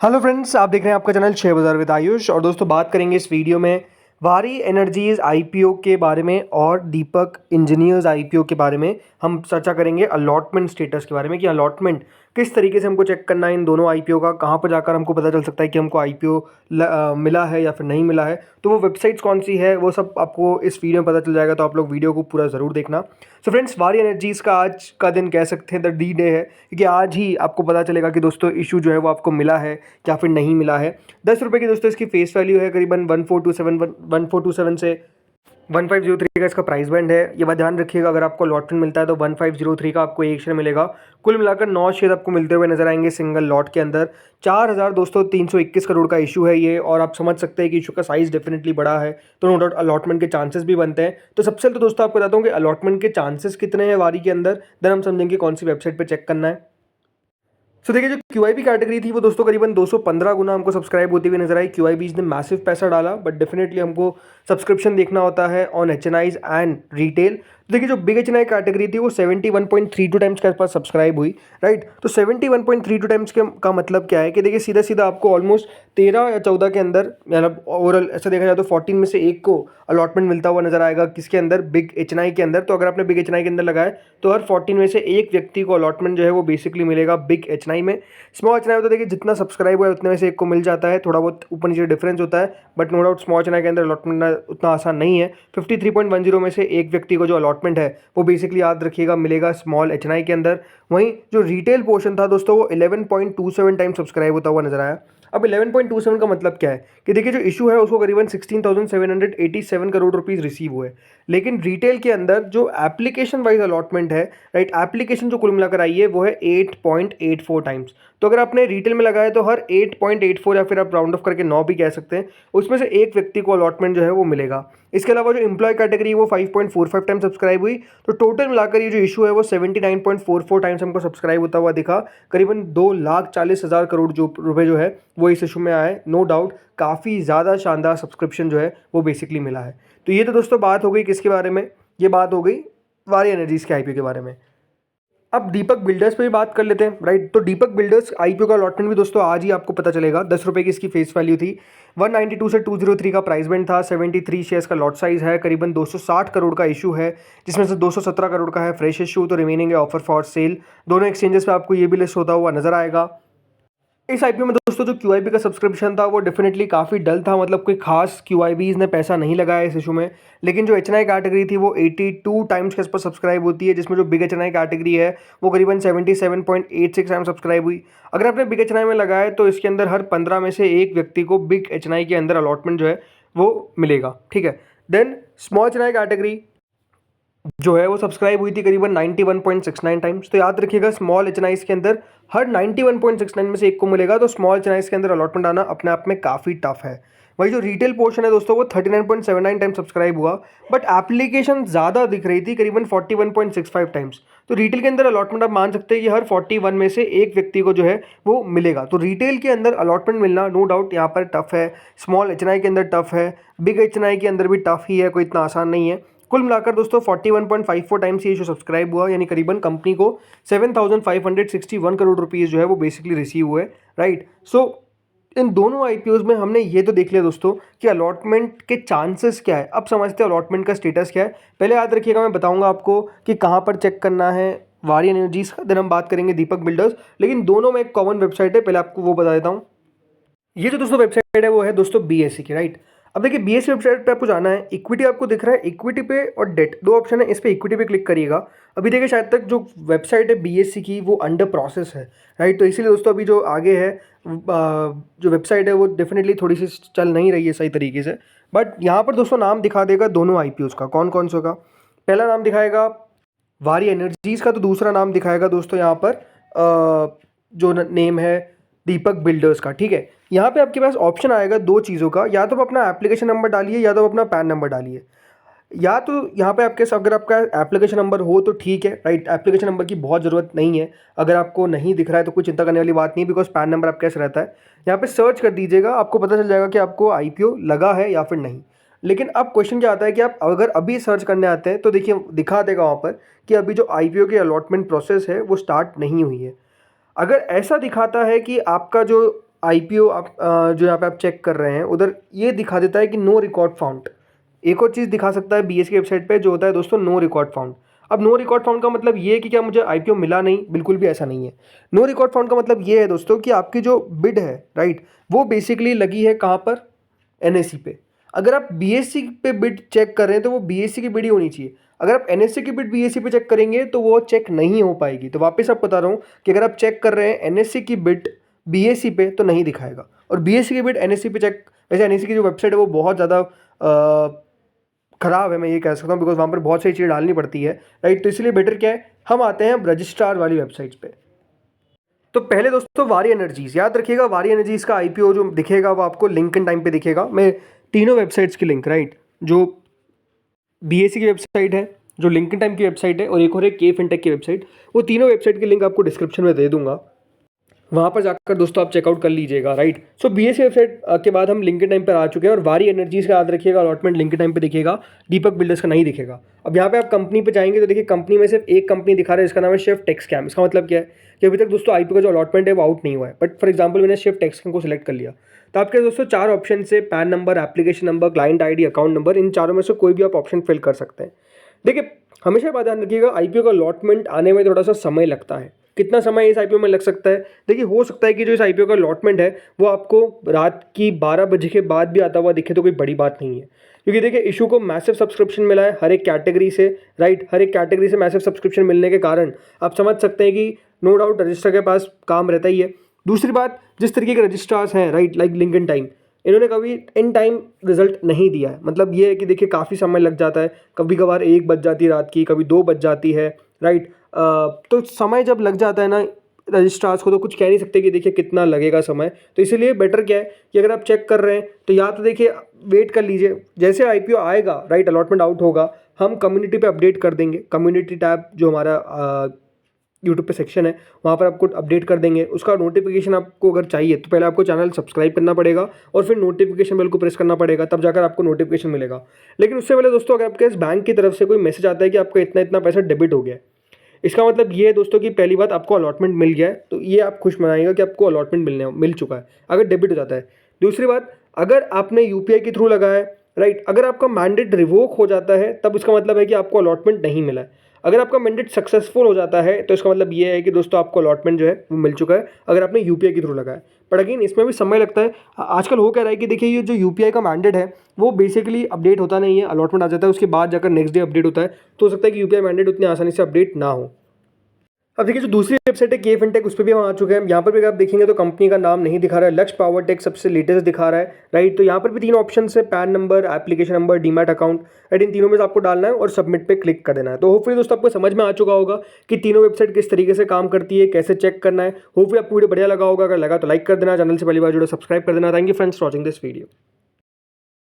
Hello friends, आप देख रहे हैं आपका चैनल शेयर बाजार विद आयुष। और दोस्तों, बात करेंगे इस वीडियो में वारी एनर्जीज आईपीओ के बारे में और दीपक इंजीनियर्स आईपीओ के बारे में। हम चर्चा करेंगे अलॉटमेंट स्टेटस के बारे में कि अलॉटमेंट किस तरीके से हमको चेक करना है इन दोनों आईपीओ का, कहाँ पर जाकर हमको पता चल सकता है कि हमको आईपीओ मिला है या फिर नहीं मिला है। तो वो वेबसाइट्स कौन सी है वो सब आपको इस वीडियो में पता चल जाएगा, तो आप लोग वीडियो को पूरा ज़रूर देखना। सो फ्रेंड्स, वारी एनर्जीज़ का आज का दिन कह सकते हैं द डी डे है, क्योंकि आज ही आपको पता चलेगा कि दोस्तों इशू जो है वो आपको मिला है या फिर नहीं मिला है। 10 रुपये की दोस्तों इसकी फेस वैल्यू है, करीबन 1427 से 1503 का इसका प्राइस बैंड है। ये बात ध्यान रखिएगा, अगर आपको अलॉटमेंट मिलता है तो 1503 का आपको एक शेयर मिलेगा। कुल मिलाकर 9 शेयर आपको मिलते हुए नजर आएंगे सिंगल लॉट के अंदर। 4000 दोस्तों 321 करोड़ का इशू है ये, और आप समझ सकते हैं कि इशू का साइज डेफिनेटली बड़ा है, तो नो डाउट अलॉटमेंट के चांसेस भी बनते हैं। तो सबसे पहले तो दोस्तों आपको बताता हूँ कि अलॉटमेंट के चांसेस कितने हैं वारी के अंदर, देन हम समझेंगे कौन सी वेबसाइट पर चेक करना है। सो देखिए, जो क्यूआईबी कैटेगरी थी वो दोस्तों करीबन 215 गुना हमको सब्सक्राइब होती हुई नजर आई। क्यूआईबीज ने मैसिव पैसा डाला, बट डेफिनेटली हमको सब्सक्रिप्शन देखना होता है ऑन एचएनआईज एंड रिटेल। तो देखिए, जो बिग एचएनआई कैटेगरी थी वो 71.32 टाइम्स के आसपास सब्सक्राइब हुई, राइट। तो 71.32 टाइम्स का मतलब क्या है कि देखिए सीधा सीधा आपको ऑलमोस्ट 13 या 14 के अंदर, मतलब ओवरऑल ऐसा देखा जाए तो 14 में से एक को अलॉटमेंट मिलता हुआ नजर आएगा। किसके अंदर? बिग एचएनआई के अंदर। तो अगर आपने बिग एचएनआई के अंदर लगाए तो हर 14 में से एक व्यक्ति को अलॉटमेंट जो है वो बेसिकली मिलेगा बिग एचएनआई में। स्मॉल एचएनआई में तो देखिए जितना सब्सक्राइब हुआ है उतने में से एक को मिल जाता है, थोड़ा बहुत ऊपर नीचे डिफरेंस होता है, but no doubt small HNI के अंदर अलॉटमेंट उतना आसान नहीं है। 53.10 में से एक व्यक्ति को जो अलॉटमेंट है वो बेसिकली याद रखिएगा मिलेगा स्मॉल एचएनआई के अंदर। वहीं जो रिटेल पोर्शन था दोस्तों वो 11.27 टाइम सब्सक्राइब होता हुआ नजर आया। अब 11.27 का मतलब क्या है कि देखिए जो इशू है उसको करीबन 16,787 करोड़ रुपीस रिसीव हुए, लेकिन रिटेल के अंदर जो एप्लीकेशन वाइज अलॉटमेंट है, राइट, एप्लीकेशन जो कुल मिलाकर आई है वो है 8.84 टाइम्स। तो अगर आपने रिटेल में लगाया तो हर 8.84 या फिर आप राउंड ऑफ करके 9 भी कह सकते हैं, उसमें से एक व्यक्ति को अलॉटमेंट जो है वो मिलेगा। इसके अलावा जो एम्प्लॉय कैटेगरी वो 5.45 टाइम सब्सक्राइब हुई। तो टोटल मिलाकर ये जो इशू है वो 79.44 टाइम्स हमको सब्सक्राइब होता हुआ दिखा। करीबन 2,40,000 करोड़ जो रुपए जो है वो इस इशू में आए। नो डाउट काफ़ी ज़्यादा शानदार सब्सक्रिप्शन जो है वो बेसिकली मिला है। तो ये तो दोस्तों बात हो गई किसके बारे में, ये बात हो गई वारी एनर्जीज के आईपीओ के बारे में। अब दीपक बिल्डर्स पे भी बात कर लेते हैं, राइट। तो दीपक बिल्डर्स आईपीओ का अलॉटमेंट भी दोस्तों आज ही आपको पता चलेगा। 10 रुपये की इसकी फेस वैल्यू थी, 192 से 203 का प्राइस बैंड था, 73 शेयर्स का लॉट साइज है, करीबन 260 करोड़ का इशू है, जिसमें से 217 करोड़ का है फ्रेश इशू, तो रिमेनिंग है ऑफर फॉर सेल। दोनों एक्सचेंजेस पे आपको ये भी लिस्ट होता हुआ नजर आएगा। इस आईपीओ में दोस्तों जो क्यूआईबी का सब्सक्रिप्शन था वो डेफिनेटली काफ़ी डल था, मतलब कोई खास क्यूआईबीज ने पैसा नहीं लगाया इस इशू में। लेकिन जो एचएनआई कैटेगरी थी वो 82 टाइम्स के आसपास सब्सक्राइब होती है, जिसमें जो बिग एचएनआई कैटेगरी है वो करीबन 77.86 टाइम सब्सक्राइब हुई। अगर आपने बिग एचएनआई में लगाया तो इसके अंदर हर 15 में से एक व्यक्ति को बिग एचएनआई के अंदर अलॉटमेंट जो है वो मिलेगा, ठीक है। देन स्मॉल एचएनआई कैटेगरी जो है वो सब्सक्राइब हुई थी करीबन 91.69 टाइम्स। तो याद रखिएगा स्मॉल एचएनआईज के अंदर हर 91.69 में से एक को मिलेगा, तो स्मॉल एचएनआईज के अंदर अलॉटमेंट आना अपने आप में काफ़ी टफ है। वही जो रिटेल पोर्शन है दोस्तों वो 39.79 टाइम सब्सक्राइब हुआ, बट एप्लीकेशन ज़्यादा दिख रही थी, करीबन 41.65 टाइम्स। तो रिटेल के अंदर अलॉटमेंट आप मान सकते हैं कि हर 41 में से एक व्यक्ति को जो है वो मिलेगा। तो रिटेल के अंदर अलॉटमेंट मिलना नो डाउट यहाँ पर टफ है, स्मॉल एचएनआई के अंदर टफ है, बिग एचएनआई के अंदर भी टफ ही है, कोई इतना आसान नहीं है। कुल मिलाकर दोस्तों 41.54 टाइम्स ये इशू सब्सक्राइब हुआ, यानी करीबन कंपनी को 7,561 करोड़ रुपीज़ जो है वो बेसिकली रिसीव हुए, राइट। सो इन दोनों आईपीओज में हमने ये तो देख लिया दोस्तों कि अलॉटमेंट के चांसेस क्या है। अब समझते हैं अलॉटमेंट का स्टेटस क्या है। पहले याद रखिएगा, मैं बताऊंगा आपको कि कहाँ पर चेक करना है वारी एनर्जीज का, देन हम बात करेंगे दीपक बिल्डर्स, लेकिन दोनों में एक कॉमन वेबसाइट है, पहले आपको वो बता देता हूँ। ये जो दोस्तों वेबसाइट है वो है दोस्तों बीएससी की, राइट। अब देखिए बीएससी वेबसाइट पे आपको जाना है, इक्विटी आपको दिख रहा है, इक्विटी पे और डेट दो ऑप्शन है, इस पे इक्विटी पे क्लिक करिएगा। अभी देखिए शायद तक जो वेबसाइट है बीएससी की वो अंडर प्रोसेस है, राइट। तो इसीलिए दोस्तों अभी जो आगे है जो वेबसाइट है वो डेफिनेटली थोड़ी सी चल नहीं रही है सही तरीके से। बट यहाँ पर दोस्तों नाम दिखा देगा दोनों आईपीओज का, कौन कौन सा का। पहला नाम दिखाएगा वारी एनर्जीज का, तो दूसरा नाम दिखाएगा दोस्तों यहाँ पर जो नेम है दीपक बिल्डर्स का, ठीक है। यहाँ पे आपके पास ऑप्शन आएगा दो चीज़ों का, या तो आप अपना एप्लीकेशन नंबर डालिए या तो आप अपना पैन नंबर डालिए। या तो यहाँ पे आपके अगर आपका एप्लीकेशन नंबर हो तो ठीक है, राइट। एप्लीकेशन नंबर की बहुत ज़रूरत नहीं है, अगर आपको नहीं दिख रहा है तो कोई चिंता करने वाली बात नहीं, बिकॉज पैन नंबर आपके पास रहता है। यहाँ पे सर्च कर दीजिएगा, आपको पता चल जाएगा कि आपको आईपीओ लगा है या फिर नहीं। लेकिन अब क्वेश्चन क्या आता है कि आप अगर अभी सर्च करने आते हैं तो देखिए दिखा देगा वहाँ पर कि अभी जो आईपीओ की अलॉटमेंट प्रोसेस है वो स्टार्ट नहीं हुई है। अगर ऐसा दिखाता है कि आपका जो आईपीओ आप जो यहाँ पे आप चेक कर रहे हैं उधर ये दिखा देता है कि नो रिकॉर्ड फाउंड। एक और चीज़ दिखा सकता है बीएसई की वेबसाइट पे जो होता है दोस्तों नो रिकॉर्ड फाउंड। अब नो रिकॉर्ड फाउंड का मतलब ये है कि क्या मुझे आईपीओ मिला नहीं, बिल्कुल भी ऐसा नहीं है। नो रिकॉर्ड फाउंड का मतलब ये है दोस्तों कि आपकी जो बिड है राइट, वो बेसिकली लगी है कहाँ पर, एनएससी पे। अगर आप बीएससी पे बिड चेक कर रहे हैं तो वो बीएससी की बिड ही होनी चाहिए। अगर आप एनएससी की बिड बीएससी पे चेक करेंगे तो वो चेक नहीं हो पाएगी। तो वापस आप बता रहा हूँ कि अगर आप चेक कर रहे हैं एनएससी की बिड बीएससी पे तो नहीं दिखाएगा, और बीएससी की बिड एनएससी पे चेक, वैसे एनएससी की जो वेबसाइट है वो बहुत ज़्यादा ख़राब है, मैं ये कह सकता हूँ, बिकॉज वहाँ पर बहुत सारी चीज़ें डालनी पड़ती है राइट। तो इसलिए बेटर क्या है, हम आते हैं अब रजिस्ट्रार वाली वेबसाइट्स पे। तो पहले दोस्तों वारी एनर्जीज, याद रखिएगा वारी एनर्जीज का आईपीओ जो दिखेगा वो आपको लिंक्डइन टाइम पे दिखेगा। मैं तीनों वेबसाइट्स की लिंक राइट, जो बीएससी की वेबसाइट है, जो लिंक्डइन टाइम की वेबसाइट है, और एक और है के फिनटेक की वेबसाइट, वो तीनों वेबसाइट की लिंक आपको डिस्क्रिप्शन में दे दूंगा। वहाँ पर जाकर दोस्तों आप चेकआउट कर लीजिएगा राइट। सो बीएससी वेबसाइट के बाद हम लिंक्डइन टाइम पर आ चुके हैं, और वारी एनर्जीज का याद रखिएगा अलॉटमेंट लिंक्डइन टाइम पे दिखेगा, दीपक बिल्डर्स का नहीं दिखेगा। अब यहाँ पे आप कंपनी पे जाएंगे तो देखिए कंपनी में सिर्फ एक कंपनी दिखा रहा है, इसका नाम है शिफ्ट टेक्सकैम। इसका मतलब क्या है कि अभी तक दोस्तों आईपीओ का जो अलॉटमेंट है वो आउट नहीं हुआ है, बट फॉर एग्जाम्पल मैंने शिफ्ट टेक्सकैम को सिलेक्ट कर लिया तो आपके दोस्तों 4 ऑप्शन से PAN number, application number, client ID, account number, इन चारों में से कोई भी आप ऑप्शन फिल कर सकते हैं। देखिए हमेशा बात ध्यान रखिएगा आईपीओ का अलॉटमेंट आने में थोड़ा सा समय लगता है। कितना समय इस आईपीओ में लग सकता है, देखिए हो सकता है कि जो इस आईपीओ का अलॉटमेंट है वो आपको रात की 12 बजे के बाद भी आता हुआ दिखे तो कोई बड़ी बात नहीं है, क्योंकि देखिए इशू को मैसिव सब्सक्रिप्शन मिला है हर एक कैटेगरी से राइट। हर एक कैटेगरी से मैसिव सब्सक्रिप्शन मिलने के कारण आप समझ सकते हैं कि नो डाउट रजिस्टर के पास काम रहता ही है। दूसरी बात, जिस तरीके के रजिस्ट्रार्स हैं राइट, लाइक लिंक्डइन टाइम, इन्होंने कभी इन टाइम रिजल्ट नहीं दिया है। मतलब ये है कि देखिए काफ़ी समय लग जाता है, कभी कभार 1 बज जाती है रात की, कभी 2 बज जाती है राइट। तो समय जब लग जाता है ना रजिस्ट्रार्स को, तो कुछ कह नहीं सकते कि देखिए कितना लगेगा समय। तो इसीलिए बेटर क्या है कि अगर आप चेक कर रहे हैं तो या तो देखिए वेट कर लीजिए, जैसे आईपीओ आएगा राइट, अलॉटमेंट आउट होगा, हम कम्युनिटी पे अपडेट कर देंगे। कम्युनिटी टैब जो हमारा यूट्यूब पे सेक्शन है वहाँ पर आपको अपडेट कर देंगे। उसका नोटिफिकेशन आपको अगर चाहिए तो पहले आपको चैनल सब्सक्राइब करना पड़ेगा और फिर नोटिफिकेशन बेल को प्रेस करना पड़ेगा, तब जाकर आपको नोटिफिकेशन मिलेगा। लेकिन उससे पहले दोस्तों अगर आपके इस बैंक की तरफ से कोई मैसेज आता है कि आपका इतना इतना पैसा डेबिट हो गया है, इसका मतलब ये है दोस्तों कि पहली बात आपको अलॉटमेंट मिल गया है, तो ये आप खुश मनाइएगा कि आपको अलॉटमेंट मिल चुका है अगर डेबिट हो जाता है। दूसरी बात, अगर आपने यूपीआई के थ्रू लगाया है राइट, अगर आपका मैंडेट रिवोक हो जाता है तब इसका मतलब है कि आपको अलॉटमेंट नहीं मिला है। अगर आपका मैंडेट सक्सेसफुल हो जाता है तो इसका मतलब ये है कि दोस्तों आपको अलॉटमेंट जो है वो मिल चुका है, अगर आपने यूपीआई के थ्रू लगाया। बट अगेन इसमें भी समय लगता है। आजकल हो क्या रहा है कि देखिए ये जो यूपीआई का मैंडेट है वो बेसिकली अपडेट होता नहीं है, अलॉटमेंट आ जाता है उसके बाद जाकर नेक्स्ट डे अपडेट होता है, तो हो सकता है कि यूपीआई मैंडेट उतनी आसानी से अपडेट ना हो। अब देखिए जो दूसरी वेबसाइट है के फिनटेक, उस पर भी हम आ चुके हैं। यहाँ पर भी आप देखेंगे तो कंपनी का नाम नहीं दिखा रहा है, लक्ष्य पावर टेक सबसे लेटेस्ट दिखा रहा है राइट। तो यहाँ पर भी 3 ऑप्शन है, PAN number, application number, demat account right. इन तीनों में से आपको डालना है और सबमिट पे क्लिक कर देना है। तो होपफुली दोस्तों आपको समझ में आ चुका होगा कि तीनों वेबसाइट किस तरीके से काम करती है, कैसे चेक करना है। होपफुली आपको वीडियो बढ़िया लगा होगा, अगर लगा तो लाइक कर देना, चैनल से पहली बार जुड़े सब्सक्राइब कर देना। Thank you friends for watching this video.